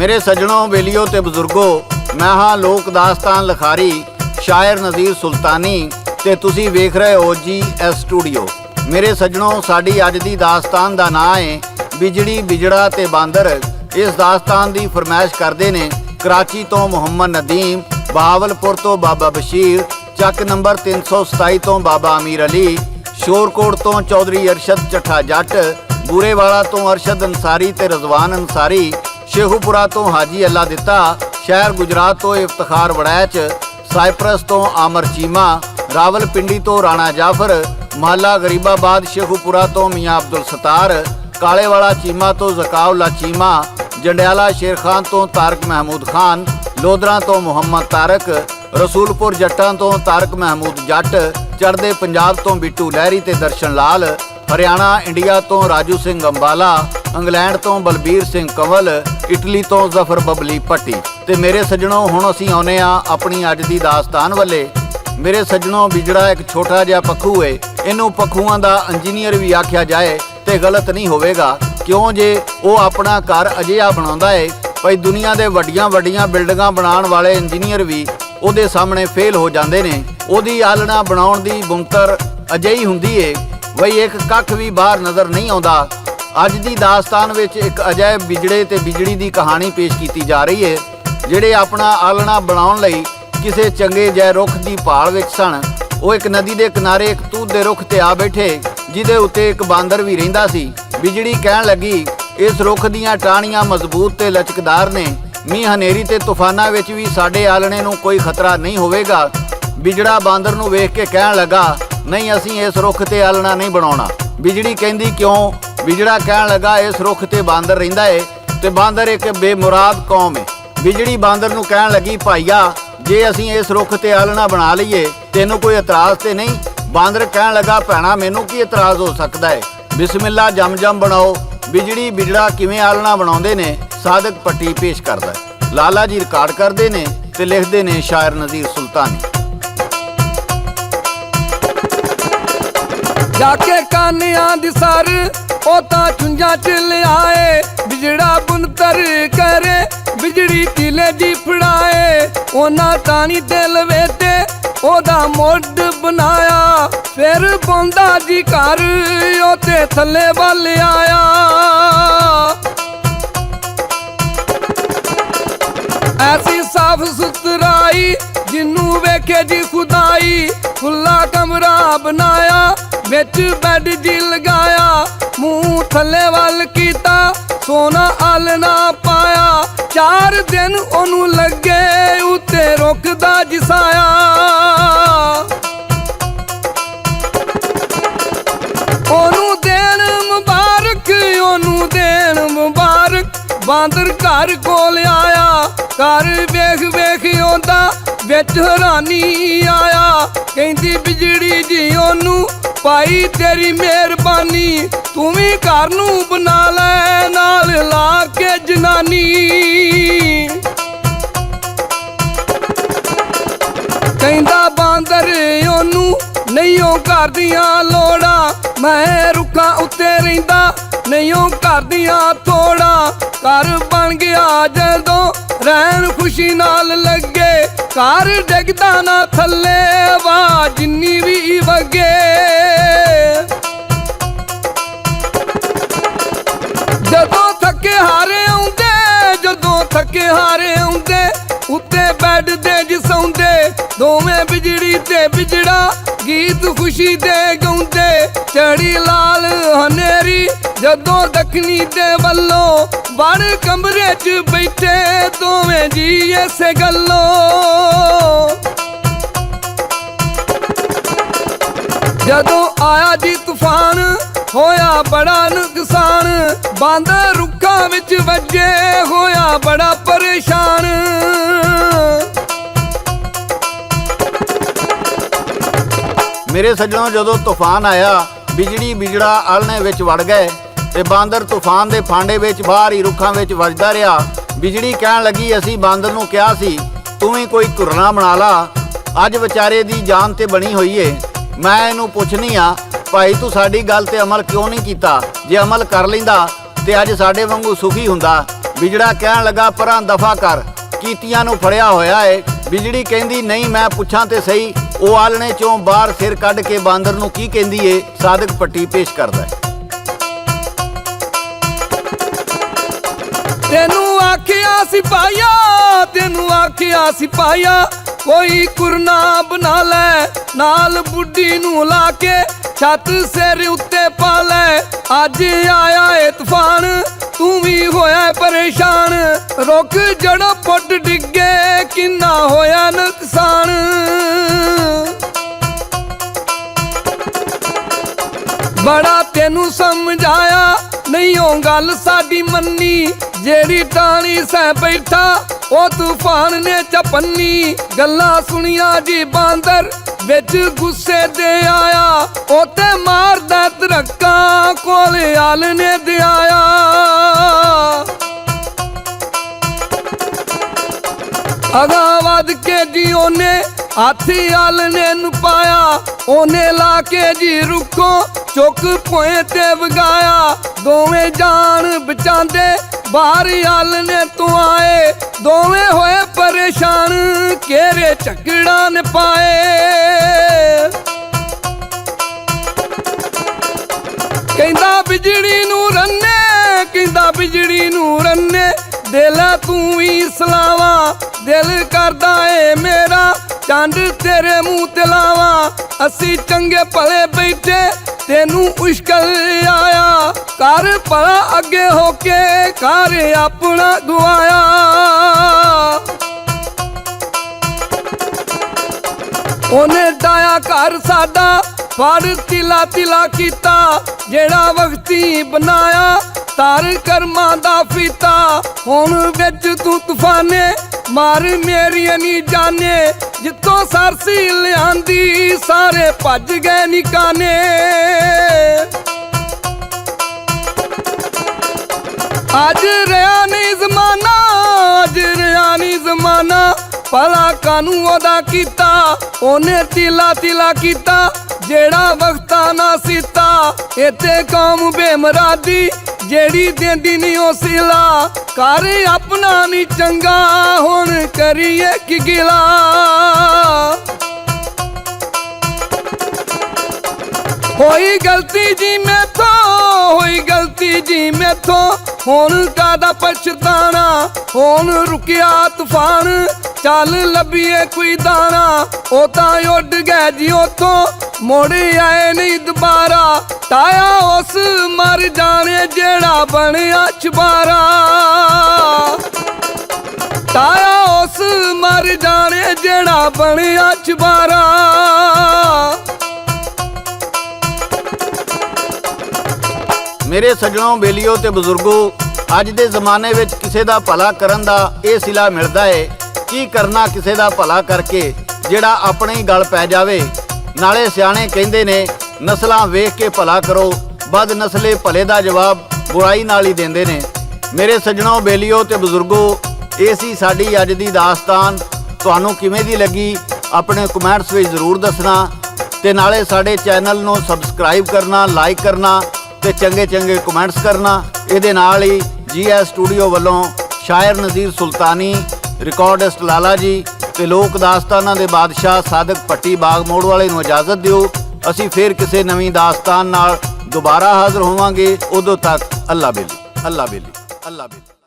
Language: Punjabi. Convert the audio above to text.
मेरे सज्जनों, बेलियो ते बुजुर्गो, मैं हाँ लोक दास्तान लिखारी शायर नज़ीर सुल्तानी ते तुसी वेख रहे हो GS स्टूडियो। मेरे सज्जनों, साडी अज दी दास्तान दा नाम है बिजड़ी बिजड़ा ते बांदर। इस दास्तान दी फरमाइश करदे ने कराची तो मुहम्मद नदीम, बहावलपुर तो बाबा बशीर, ਚੱਕ नंबर 327 ਤੋਂ बाबा अमीर अली, शोरकोट तो चौधरी अरशद ਚੱਠਾ जट, ਬੂਰੇਵਾਲਾ ਤੋਂ अरशद अंसारी ਤੇ रजवान अंसारी, शेखुपुरा तो हाजी अल्ला दिता, शहर गुजरात तो इफ्तिखार वड़ैच, साइप्रस तो आमर चीमा, रावलपिंडी तो राणा जाफर, महला गरीबाबाद शेखुपुरा तो मियाँ अब्दुल सत्तार, कालेवाला चीमा तो जकाउल्ला चीमा, जंडियाला शेर खान तो तारक महमूद खान, लोधरा तो मुहम्मद तारक, रसूलपुर जट्टां तो तारक महमूद जट, चढ़दे पंजाब तो बिट्टू लहरी ते दर्शन लाल, हरियाणा इंडिया तो राजू सिंह अंबाला, इंग्लैंड तो बलबीर सिंह कंवल, इटली तो जफर बबली भट्टी। ते मेरे सज्जनों, हुण असीं आउने आ अपनी अज दी दास्तान वाले। मेरे सज्जनों, बिजड़ा एक छोटा जिहा पखू है। इनू पखुआं दा इंजीनियर भी आख्या जाए ते गलत नहीं होवेगा, क्यों जे वो अपना घर अजिहा बनाउंदा है भई दुनिया दे वड्डियां वड्डियां बिल्डिंगां बनाउण वाले इंजीनियर भी ਉਹਦੇ ਸਾਹਮਣੇ ਫੇਲ ਹੋ ਜਾਂਦੇ ਨੇ। ਉਹਦੀ ਆਲਣਾ ਬਣਾਉਣ ਦੀ ਬੁੰਤਰ ਅਜਿਹੀ ਹੁੰਦੀ ਏ ਬਈ ਇੱਕ ਕੱਖ ਵੀ ਬਾਹਰ ਨਜ਼ਰ ਨਹੀਂ ਆਉਂਦਾ। ਅੱਜ ਦੀ ਦਾਸਤਾਨ ਵਿੱਚ ਇੱਕ ਅਜਾਇਬ ਬਿਜੜੇ ਤੇ ਬਿਜੜੀ ਦੀ ਕਹਾਣੀ ਪੇਸ਼ ਕੀਤੀ ਜਾ ਰਹੀ ਏ, ਜਿਹੜੇ ਆਪਣਾ ਆਲਣਾ ਬਣਾਉਣ ਲਈ ਕਿਸੇ ਚੰਗੇ ਜਿਹੇ ਰੁੱਖ ਦੀ ਭਾਲ ਵਿੱਚ ਸਨ। ਉਹ ਇੱਕ ਨਦੀ ਦੇ ਕਿਨਾਰੇ ਇੱਕ ਤੂਤ ਦੇ ਰੁੱਖ ਤੇ ਆ ਬੈਠੇ, ਜਿਹਦੇ ਉੱਤੇ ਇੱਕ ਬਾਂਦਰ ਵੀ ਰਹਿੰਦਾ ਸੀ। ਬਿਜੜੀ ਕਹਿਣ ਲੱਗੀ, ਇਸ ਰੁੱਖ ਦੀਆਂ ਟਾਹਣੀਆਂ ਮਜ਼ਬੂਤ ਤੇ ਲਚਕਦਾਰ ਨੇ, ਮੀਂਹ ਹਨੇਰੀ ਤੇ ਤੂਫਾਨਾਂ ਵਿੱਚ ਵੀ ਸਾਡੇ ਆਲਣੇ ਨੂੰ ਕੋਈ ਖਤਰਾ ਨਹੀਂ ਹੋਵੇਗਾ। ਬਿਜੜਾ ਬਾਂਦਰ ਨੂੰ ਵੇਖ ਕੇ ਕਹਿਣ ਲੱਗਾ, ਨਹੀਂ ਅਸੀਂ ਇਸ ਰੁੱਖ ਤੇ ਆਲਣਾ ਨਹੀਂ ਬਣਾਉਣਾ। ਬਿਜੜੀ ਕਹਿੰਦੀ, ਕਿਉਂ? ਬਿਜੜਾ ਕਹਿਣ ਲੱਗਾ, ਇਸ ਰੁੱਖ ਤੇ ਬਾਂਦਰ ਰਹਿੰਦਾ ਏ ਤੇ ਬਾਂਦਰ ਇੱਕ ਬੇਮੁਰਾਦ ਕੌਮ ਏ। ਬਿਜੜੀ ਬਾਂਦਰ ਨੂੰ ਕਹਿਣ ਲੱਗੀ, ਭਾਈਆ ਜੇ ਅਸੀਂ ਇਸ ਰੁੱਖ ਤੇ ਆਲਣਾ ਬਣਾ ਲਈਏ ਤੈਨੂੰ ਕੋਈ ਇਤਰਾਜ਼ ਤੇ ਨਹੀਂ? ਬਾਂਦਰ ਕਹਿਣ ਲੱਗਾ, ਭੈਣਾ ਮੈਨੂੰ ਕੀ ਇਤਰਾਜ਼ ਹੋ ਸਕਦਾ ਹੈ, ਬਿਸਮਿਲ੍ਲਾ ਜਮ ਬਣਾਓ। ਬਿਜੜੀ ਬਿਜੜਾ ਕਿਵੇਂ ਆਲਣਾ ਬਣਾਉਂਦੇ ਨੇ ਸਾਦਕ ਪੱਟੀ ਪੇਸ਼ ਕਰਦਾ। ਲਾਲਾ ਜੀ ਰਿਕਾਰਡ ਕਰਦੇ ਨੇ ਤੇ ਲਿਖਦੇ ਨੇ ਸ਼ਾਇਰ ਨਜ਼ੀਰ ਸੁਲਤਾਨੀ। ਜਾਕੇ ਕਾਨਿਆਂ ਦੀ ਸਰ ਉਹ ਤਾਂ ਚੁੰਝਾਂ ਚ ਲਿਆਏ, ਬਿਜੜਾ ਬੁਨਤਰ ਕਰੇ ਬਿਜੜੀ ਕਿਲੇ ਦੀ ਫੜਾਏ, ਉਹਨਾਂ ਟਾਣੀ ਤੇ ਲਵੇਟੇ ਉਹਦਾ ਮੁੱਢ ਬਣਾਇਆ, ਫਿਰ ਬੋਂਦਾ ਜੀ ਘਰ ਉਹ ਤੇ ਥੱਲੇ ਵੱਲ ਆਇਆ। ਐਸੀ ਸਾਫ ਸੁਥਰਾਈ ਜਿਨੂੰ ਵੇਖੇ ਜੀ ਖੁਦਾਈ, ਖੁੱਲਾ ਕਮਰਾ ਬਣਾਇਆ ਵਿੱਚ ਬੈੱਡ ਜੀ ਲਗਾਇਆ, ਮੂੰਹ ਥੱਲੇ ਵੱਲ ਕੀਤਾ ਸੋਨਾ ਆਲਣਾ ਪਾਇਆ, 4 ਦਿਨ ਉਹਨੂੰ ਲੱਗੇ ਉੱਤੇ ਰੁਕਦਾ ਜਿਸਾਇਆ। ਉਹਨੂੰ ਦੇਣ ਮੁਬਾਰਕ, ਉਹਨੂੰ ਦੇਣ ਮੁਬਾਰਕ, ਬਾਂਦਰ ਘਰ ਕੋਲ ਆਇਆ, ਘਰ ਵੇਖ ਵੇਖ ਆਉਂਦਾ ਵਿੱਚ ਹੈਰਾਨੀ ਆਇਆ, ਕਹਿੰਦੀ ਬਿਜੜੀ ਜੀ ਉਹਨੂੰ, ਭਾਈ ਤੇਰੀ ਮਿਹਰਬਾਨੀ, ਤੂੰ ਵੀ ਘਰ ਨੂੰ ਬਣਾ ਲੈ ਨਾਲ ਲਾ ਕੇ ਜਨਾਨੀ। ਕਹਿੰਦਾ ਬਾਂਦਰ ਉਹਨੂੰ, ਨਹੀਂ ਉਹ ਘਰ ਦੀਆਂ ਲੋੜਾਂ, ਮੈਂ ਰੁੱਖਾਂ ਉੱਤੇ ਰਹਿੰਦਾ ਨਹੀਂ ਉਹ ਘਰ ਦੀਆਂ ਤੋੜਾਂ। ਘਰ ਬਣ ਗਿਆ ਜਦੋਂ ਰਹਿਣ ਖੁਸ਼ੀ ਨਾਲ ਲੱਗੇ, ਘਰ ਡਿੱਗਦਾ ਨਾ ਥੱਲੇ ਵਾ ਜਿੰਨੀ ਵੀ ਵਗੇ। ਜਦੋਂ ਥੱਕੇ ਹਾਰੇ ਆਉਂਦੇ, ਜਦੋਂ ਥੱਕੇ ਹਾਰੇ ਆਉਂਦੇ, ਉੱਤੇ ਬੈੱਡ ਦੇ ਜਿਸਾਉਂਦੇ, ਦੋਵੇਂ ਬਿਜੜੀ ਤੇ ਬਿਜੜਾ ਗੀਤ ਖੁਸ਼ੀ ਦੇ ਗਾਉਂਦੇ। ਚੜੀ ਲਾਲ ਹਨੇਰੀ ਜਦੋਂ ਦੱਖਣੀ ਦੇ ਵੱਲੋਂ, ਬਣ ਕਮਰੇ 'ਚ ਬੈਠੇ ਦੋਵੇਂ ਜੀ ਇਸੇ ਗੱਲੋਂ। ਜਦੋਂ ਆਇਆ ਜੀ ਤੂਫਾਨ ਹੋਇਆ ਬੜਾ ਨੁਕਸਾਨ, ਬਾਂਦਰ ਰੁੱਖਾਂ ਵਿੱਚ ਵੱਜੇ ਹੋਇਆ ਬੜਾ ਪਰੇਸ਼ਾਨ। ਮੇਰੇ ਸੱਜਣੋਂ, ਜਦੋਂ ਤੂਫਾਨ ਆਇਆ ਬਿਜੜੀ ਬਿਜੜਾ ਆਲਣੇ ਵਿੱਚ ਵੜ ਗਏ ਤੇ ਬਾਂਦਰ ਤੂਫਾਨ ਦੇ ਫਾਂਡੇ ਵਿੱਚ ਬਾਹਰ ਹੀ ਰੁੱਖਾਂ ਵਿੱਚ ਵੱਜਦਾ ਰਿਹਾ। ਬਿਜੜੀ ਕਹਿਣ ਲੱਗੀ, ਅਸੀਂ ਬਾਂਦਰ ਨੂੰ ਕਿਹਾ ਸੀ ਤੂੰ ਵੀ ਕੋਈ ਘੁਰਨਾ ਬਣਾ ਲਾ, ਅੱਜ ਵਿਚਾਰੇ ਦੀ ਜਾਨ ਤੇ ਬਣੀ ਹੋਈ ਏ। ਮੈਂ ਇਹਨੂੰ ਪੁੱਛਣੀ ਆ, ਭਾਈ ਤੂੰ ਸਾਡੀ ਗੱਲ ਤੇ ਅਮਲ ਕਿਉਂ ਨਹੀਂ ਕੀਤਾ? ਜੇ ਅਮਲ ਕਰ ਲੈਂਦਾ ਤੇ ਅੱਜ ਸਾਡੇ ਵਾਂਗੂ ਸੁਖੀ ਹੁੰਦਾ। ਬਿਜੜਾ ਕਹਿਣ ਲੱਗਾ ਪਰਾਂ ਦਫਾ ਕਰ, ਕੀਤੀਆਂ ਨੂੰ ਫੜਿਆ ਹੋਇਆ ਏ। ਬਿਜੜੀ ਕਹਿੰਦੀ ਨਹੀਂ ਮੈਂ ਪੁੱਛਾਂ ਤੇ ਸਹੀ। ਉਹ ਆਲਣੇ ਚੋਂ ਬਾਹਰ ਸਿਰ ਕੱਢ ਕੇ ਬਾਂਦਰ ਨੂੰ ਕੀ ਕਹਿੰਦੀ ਏ, ਸਾਦਕ ਪੱਟੀ ਪੇਸ਼ ਕਰਦਾ ਹੈ। ਤੈਨੂੰ ਆਖਿਆ ਸਿਪਾਹੀਆ, ਤੈਨੂੰ ਆਖਿਆ ਸਿਪਾਹੀਆ, ਕੋਈ ਕੁਰਨਾ ਬਣਾ ਲੈ, ਨਾਲ ਬੁੱਢੀ ਨੂੰ ਲਾ ਕੇ ਛੱਤ ਸਿਰ ਉੱਤੇ ਪਾ ਲੈ। ਅੱਜ ਆਇਆ ਏ ਤੂਫਾਨ, ਤੂੰ ਵੀ ਹੋਇਆ ਪਰੇਸ਼ਾਨ, ਰੁੱਖ ਜੜੋਂ ਪੁੱਟ ਡਿੱਗੇ, ਕਿੰਨਾ ਹੋਇਆ ਨੁਕਸਾਨ। ਬੜਾ ਤੈਨੂੰ ਸਮਝਾਇਆ, ਨਹੀਂ ਉਹ ਗੱਲ ਸਾਡੀ ਮੰਨੀ, ਜਿਹੜੀ ਟਾਣੀ ਸਹਿ ਬੈਠਾ ਉਹ ਤੂਫਾਨ ਨੇ ਚਪੰਨੀ। ਗੱਲਾਂ ਸੁਣੀਆਂ ਜੀ ਬਾਂਦਰ ਵਿੱਚ ਗੁੱਸੇ ਦੇ ਆਇਆ, ਉੱਤੇ ਮਾਰਦਾ ਧਰਕਾ ਕੋਲ ਆਲਣੇ ਦੇ ਆਇਆ। ਅਗਾ ਵੱਧ ਕੇ ਜੀ ਉਹਨੇ ਹਾਥੀ ਆਲਣੇ ਨੂੰ ਪਾਇਆ, ਉਹਨੇ ਲਾ ਕੇ ਜੀ ਰੁੱਖੋਂ ਚੁੱਕ ਭੋਏ ਤੇ ਵਗਾਇਆ। ਦੋਵੇਂ ਜਾਨ ਬਚਾਉਂਦੇ ਬਾਹਰ ਆਲਣੇ ਤੋਂ ਆਏ, ਦੋਵੇਂ ਹੋਏ ਪਰੇਸ਼ਾਨ, ਘੇਰੇ ਝਗੜਾ ਨੇ ਪਾਏ। ਕਹਿੰਦਾ ਬਿਜੜੀ ਨੂੰ ਰੰਨੇ, ਕਹਿੰਦਾ ਬਿਜੜੀ ਨੂੰ ਰੰਨੇ, ਦਿਲ ਤੂੰ ਹੀ ਸਲਾਵਾ, ਦਿਲ ਕਰਦਾ ਏ ਮੇਰਾ ਚੰਡ ਤੇਰੇ ਮੂੰਹ ਤੇ ਲਾਵਾਂ। ਅਸੀਂ ਚੰਗੇ ਭਲੇ ਬੈਠੇ ਤੈਨੂੰ ਮੁਸ਼ਕਲ ਆਇਆ, ਕਰ ਭਲਾ ਅੱਗੇ ਹੋ ਕੇ ਕਰ ਆਪਣਾ ਗਵਾਇਆ। ਉਹਨੇ ਡਾਇਆ ਘਰ ਸਾਡਾ ਫੜ ਤਿਲਾ ਤਿਲਾ ਕੀਤਾ, ਜਿਹੜਾ ਵਕਤੀ ਬਣਾਇਆ ਤਾਰ ਕਰਮਾਂ ਦਾ ਫੀਤਾ। ਹੁਣ ਵਿੱਚ ਤੂੰ ਤੂਫਾਨੇ ਮਾਰ ਮੇਰੀਆਂ ਨੀ ਜਾਣੇ, ਜਿੱਥੋਂ ਸਰਸੀ ਲਿਆਂਦੀ ਸਾਰੇ ਭੱਜ ਗਏ ਨਿਕਾਨੇ। ਅੱਜ ਰਿਆ ਨੀ ਜ਼ਮਾਨਾ, ਅੱਜ ਰਿਆ ਨੀ ਜ਼ਮਾਨਾ, ਭਲਾ ਕਾਨੂੰ ਉਹਦਾ ਕੀਤਾ, ਉਹਨੇ ਤਿਲਾ ਤਿਲਾ ਕੀਤਾ, ਜਿਹੜਾ ਵਕਤਾ ਨਾ ਸੀਤਾ। ਇੱਥੇ ਕੌਮ ਬੇਮਰਾਦੀ ਜਿਹੜੀ ਦਿੰਦੀ ਨੀ ਉਹ ਸਿਲਾ, ਕਰ ਆਪਣਾ ਨੀ ਚੰਗਾ ਹੁਣ ਕਰੀਏ ਕੀ ਗਿਲਾ। ਹੋਈ ਗਲਤੀ ਜੀ ਮੈਥੋਂ, ਹੋਈ ਗਲਤੀ ਜੀ ਮੈਥੋਂ, ਹੁਣ ਕਾਹਦਾ ਪਛਤਾਣਾ, ਹੁਣ ਰੁਕਿਆ ਤੂਫਾਨ, ਚੱਲ ਲੱਭੀਏ ਕੋਈ ਦਾਣਾ। ਉਹ ਤਾਂ ਉੱਡ ਗਏ ਜੀ ਉੱਥੋਂ, ਮੁੜ ਆਏ ਨਹੀਂ ਦੁਬਾਰਾ, ਤਾਇਆ ਉਸ ਮਰ ਜਾਣੇ ਜਿਹੜਾ ਬਣਿਆ ਚੁਬਾਰਾ। ਤਾਇਆ ਉਸ ਮਰ ਜਾਣੇ ਜਿਹੜਾ ਬਣਿਆ ਚੁਬਾਰਾ। ਮੇਰੇ ਸੱਜਣੋਂ, ਬੇਲੀਓ ਤੇ ਬਜ਼ੁਰਗੋ, ਅੱਜ ਦੇ ਜ਼ਮਾਨੇ ਵਿੱਚ ਕਿਸੇ ਦਾ ਭਲਾ ਕਰਨ ਦਾ ਇਹ ਸਿਲਾ ਮਿਲਦਾ ਏ। ਕੀ ਕਰਨਾ ਕਿਸੇ ਦਾ ਭਲਾ ਕਰਕੇ ਜਿਹੜਾ ਆਪਣੇ ਹੀ ਗਲ ਪੈ ਜਾਵੇ। ਨਾਲੇ ਸਿਆਣੇ ਕਹਿੰਦੇ ਨੇ ਨਸਲਾਂ ਵੇਖ ਕੇ ਭਲਾ ਕਰੋ, ਬਦ ਨਸਲੇ ਭਲੇ ਦਾ ਜਵਾਬ ਬੁਰਾਈ ਨਾਲ ਹੀ ਦਿੰਦੇ ਨੇ। ਮੇਰੇ ਸੱਜਣੋਂ, ਬੇਲੀਓ ਤੇ ਬਜ਼ੁਰਗੋ, ਇਹ ਸੀ ਸਾਡੀ ਅੱਜ ਦੀ ਦਾਸਤਾਨ। ਤੁਹਾਨੂੰ ਕਿਵੇਂ ਦੀ ਲੱਗੀ ਆਪਣੇ ਕਮੈਂਟਸ ਵਿੱਚ ਜ਼ਰੂਰ ਦੱਸਣਾ, ਤੇ ਨਾਲੇ ਸਾਡੇ ਚੈਨਲ ਨੂੰ ਸਬਸਕ੍ਰਾਈਬ ਕਰਨਾ, ਲਾਈਕ ਕਰਨਾ ਤੇ ਚੰਗੇ ਚੰਗੇ ਕਮੈਂਟਸ ਕਰਨਾ। ਇਹਦੇ ਨਾਲ ਹੀ GS ਸਟੂਡੀਓ ਵੱਲੋਂ ਸ਼ਾਇਰ ਨਜ਼ੀਰ ਸੁਲਤਾਨੀ, ਰਿਕਾਰਡਿਸਟ ਲਾਲਾ ਜੀ ਤੇ ਲੋਕ ਦਾਸਤਾਨਾਂ ਦੇ ਬਾਦਸ਼ਾਹ ਸਾਦਕ ਪੱਟੀ ਬਾਗ ਮੋੜ ਵਾਲੇ ਨੂੰ ਇਜਾਜ਼ਤ ਦਿਓ। ਅਸੀਂ ਫਿਰ ਕਿਸੇ ਨਵੀਂ ਦਾਸਤਾਨ ਨਾਲ ਦੁਬਾਰਾ ਹਾਜ਼ਰ ਹੋਵਾਂਗੇ। ਉਦੋਂ ਤੱਕ ਅੱਲਾ ਬੇਲੀ, ਅੱਲਾ ਬੇਲੀ, ਅੱਲਾ ਬੇਲੀ।